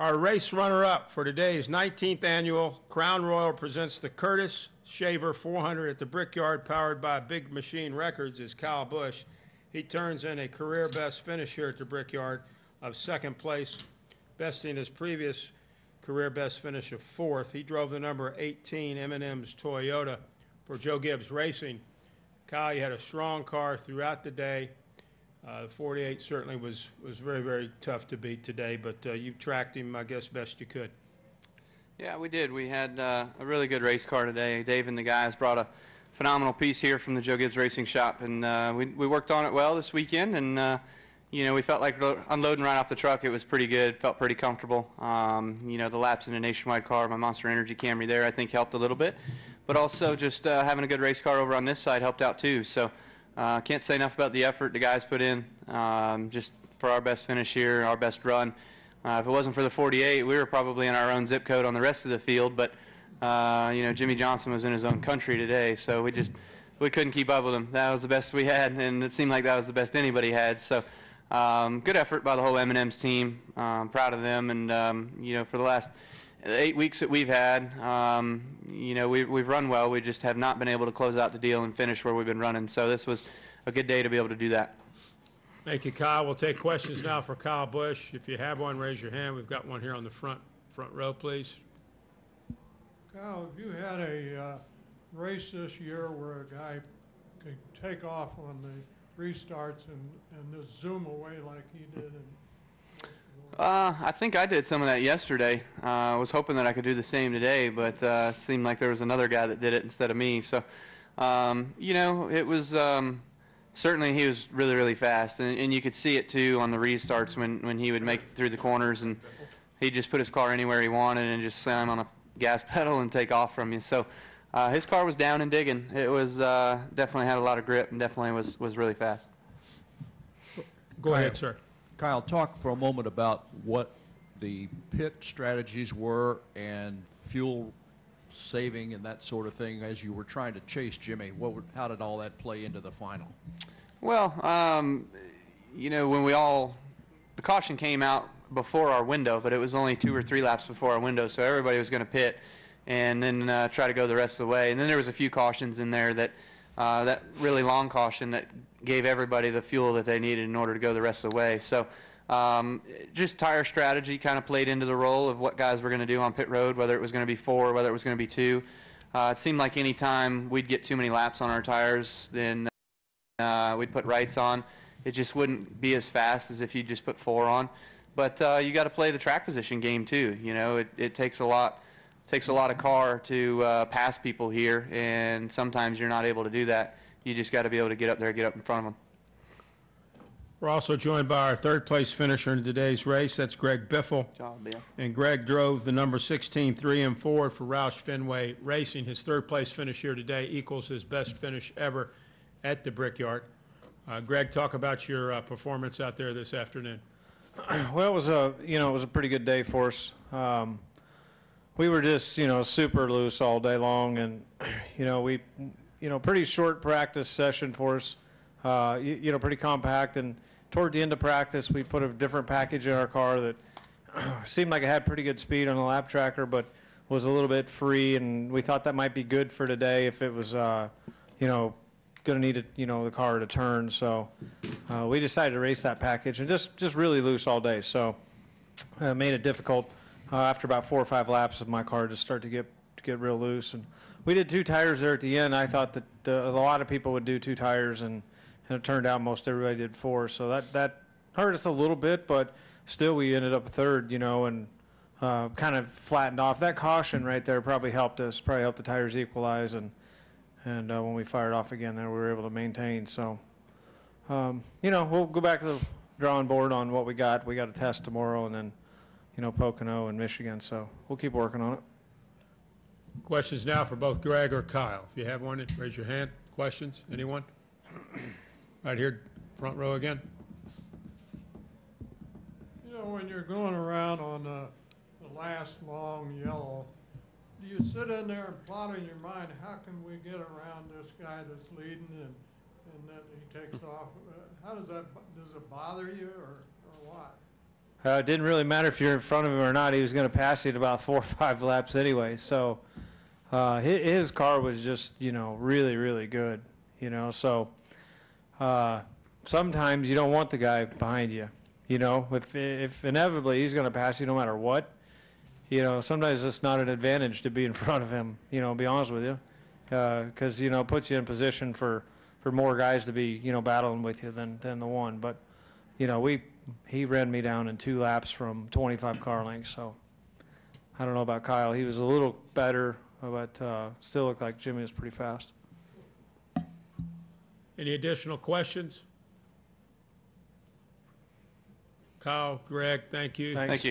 Our race runner-up for today's 19th annual Crown Royal presents the Curtis Shaver 400 at the Brickyard, powered by Big Machine Records, is Kyle Busch. He turns in a career best finish here at the Brickyard of second place, besting his previous career best finish of fourth. He drove the number 18 M&M's Toyota for Joe Gibbs Racing. Kyle, you had a strong car throughout the day. 48 certainly was very, very tough to beat today, but you tracked him, I guess, best you could. Yeah, we did. We had a really good race car today. Dave and the guys brought a phenomenal piece here from the Joe Gibbs Racing Shop, and we worked on it well this weekend, and you know, we felt like unloading right off the truck. It was pretty good, felt pretty comfortable. You know, the laps in a Nationwide car, my Monster Energy Camry there, I think helped a little bit, but also just having a good race car over on this side helped out too. So can't say enough about the effort the guys put in just for our best finish here, our best run. If it wasn't for the 48, we were probably in our own zip code on the rest of the field, but you know, Jimmie Johnson was in his own country today, so we couldn't keep up with him. That was the best we had, and it seemed like that was the best anybody had. So good effort by the whole M&M's team. Proud of them, and you know, for the last 8 weeks that we've had, you know, we've run well. We just have not been able to close out the deal and finish where we've been running. So this was a good day to be able to do that. Thank you, Kyle. We'll take questions now for Kyle Busch. If you have one, raise your hand. We've got one here on the front row, please. Kyle, have you had a race this year where a guy could take off on the restarts and just zoom away like he did? I think I did some of that yesterday. I was hoping that I could do the same today, but it seemed like there was another guy that did it instead of me. So, you know, it was certainly he was really, really fast, and you could see it too on the restarts when he would make it through the corners, and he'd just put his car anywhere he wanted and just slam on a gas pedal and take off from you. So his car was down and digging. It was definitely had a lot of grip and definitely was really fast. Go ahead, sir. Kyle, talk for a moment about what the pit strategies were and fuel saving and that sort of thing as you were trying to chase Jimmie. How did all that play into the final? Well, you know, when the caution came out before our window, but it was only 2 or 3 laps before our window, so everybody was going to pit and then try to go the rest of the way. And then there was a few cautions in there that really long caution that gave everybody the fuel that they needed in order to go the rest of the way. So just tire strategy kind of played into the role of what guys were going to do on pit road, whether it was going to be 4, whether it was going to be 2. It seemed like any time we'd get too many laps on our tires, then we'd put rights on. It just wouldn't be as fast as if you just put 4 on. But you got to play the track position game too. You know, it takes a lot of car to pass people here, and sometimes you're not able to do that. You just got to be able to get up there, get up in front of them. We're also joined by our third-place finisher in today's race. That's Greg Biffle. Job, Bill. And Greg drove the number 16 3M Ford for Roush Fenway Racing. His third-place finish here today equals his best finish ever at the Brickyard. Greg, talk about your performance out there this afternoon. Well, it was a pretty good day for us. We were just, super loose all day long, and, pretty short practice session for us, pretty compact. And toward the end of practice, we put a different package in our car that seemed like it had pretty good speed on the lap tracker, but was a little bit free, and we thought that might be good for today if it was, going to need the car to turn. So we decided to race that package and just really loose all day. So it made it difficult after about 4 or 5 laps of my car to start to get real loose. And we did 2 tires there at the end. I thought that a lot of people would do 2 tires, and it turned out most everybody did 4. So that hurt us a little bit, but still we ended up third, and kind of flattened off. That caution right there probably helped us, probably helped the tires equalize, and when we fired off again there, we were able to maintain. So, we'll go back to the drawing board on what we got. We got a test tomorrow, and then, Pocono and Michigan. So we'll keep working on it. Questions now for both Greg or Kyle. If you have one, raise your hand. Questions? Anyone? Right here, front row again. When you're going around on the last long yellow, do you sit in there and plot in your mind, how can we get around this guy that's leading, and then he takes off? How does it bother you, or what? It didn't really matter if you're in front of him or not. He was going to pass you at about 4 or 5 laps anyway. So his car was just, really, really good. So sometimes you don't want the guy behind you. If inevitably he's going to pass you no matter what, sometimes it's not an advantage to be in front of him, be honest with you. Because, it puts you in position for more guys to be, battling with you than the one. But, he ran me down in 2 laps from 25 car lengths. So I don't know about Kyle. He was a little better, but still looked like Jimmie was pretty fast. Any additional questions? Kyle, Greg, thank you. Thanks. Thank you.